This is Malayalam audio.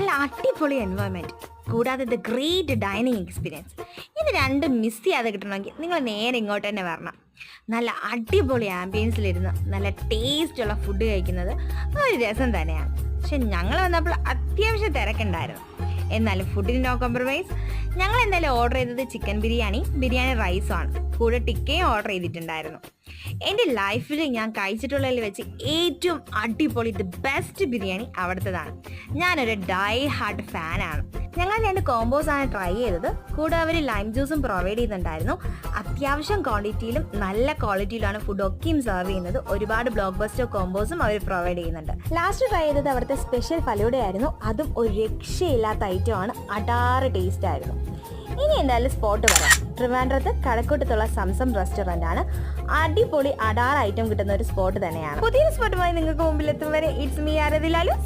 നല്ല അടിപൊളി എൻവയോൺമെൻറ്റ്, കൂടാതെ ദ ഗ്രേറ്റ് ഡൈനിങ് എക്സ്പീരിയൻസ്. ഇത് രണ്ടും മിസ് ചെയ്യാതെ കിട്ടണമെങ്കിൽ നിങ്ങൾ നേരെ ഇങ്ങോട്ട് തന്നെ വരണം. നല്ല അടിപൊളി ആംബിയൻസിലിരുന്ന് നല്ല ടേസ്റ്റുള്ള ഫുഡ് കഴിക്കുന്നത് ഒരു രസം തന്നെയാണ്. പക്ഷെ ഞങ്ങൾ വന്നപ്പോൾ അത്യാവശ്യം തിരക്കുണ്ടായിരുന്നു. എന്നാലും ഫുഡിന് നോ കോംപ്രമൈസ്. ഞങ്ങൾ എന്തായാലും ഓർഡർ ചെയ്തത് ചിക്കൻ ബിരിയാണി റൈസുമാണ്. കൂടെ ടിക്കയും ഓർഡർ ചെയ്തിട്ടുണ്ടായിരുന്നു. എൻ്റെ ലൈഫിൽ ഞാൻ കഴിച്ചിട്ടുള്ളതിൽ വെച്ച് ഏറ്റവും അടിപൊളി ദി ബെസ്റ്റ് ബിരിയാണി അവിടുത്തേതാണ്. ഞാനൊരു ഡൈ ഹാർട്ട് ഫാനാണ്. ഞങ്ങൾ 2 കോമ്പോസാണ് ട്രൈ ചെയ്തത്. കൂടെ അവർ ലൈം ജ്യൂസും പ്രൊവൈഡ് ചെയ്യുന്നുണ്ടായിരുന്നു. അത്യാവശ്യം ക്വാണ്ടിറ്റിയിലും നല്ല ക്വാളിറ്റിയിലാണ് ഫുഡ് ഒക്കെയും സെർവ് ചെയ്യുന്നത്. ഒരുപാട് ബ്ലോക്ക് ബസ്റ്റർ കോമ്പോസും അവർ പ്രൊവൈഡ് ചെയ്യുന്നുണ്ട്. ലാസ്റ്റ് ട്രൈ ചെയ്തത് അവിടുത്തെ സ്പെഷ്യൽ ഫലൂഡയായിരുന്നു. അതും ഒരു രക്ഷയില്ലാത്ത ഐറ്റമാണ്. അടാറ് ടേസ്റ്റ് ആയിരുന്നു. ഇനി എന്തായാലും സ്പോട്ട് പറയാം. ട്രിവാൻഡ്രത്ത് കടക്കൂട്ടത്തുള്ള സംസം റെസ്റ്റോറൻ്റ് ആണ്. അടിപൊളി അടാറ് ഐറ്റം കിട്ടുന്ന ഒരു സ്പോട്ട് തന്നെയാണ്. പുതിയ സ്പോട്ടുമായി നിങ്ങൾക്ക് മുമ്പിൽ എത്തും വരെ ഇറ്റ്സ് മീ ആരതി ലാലു.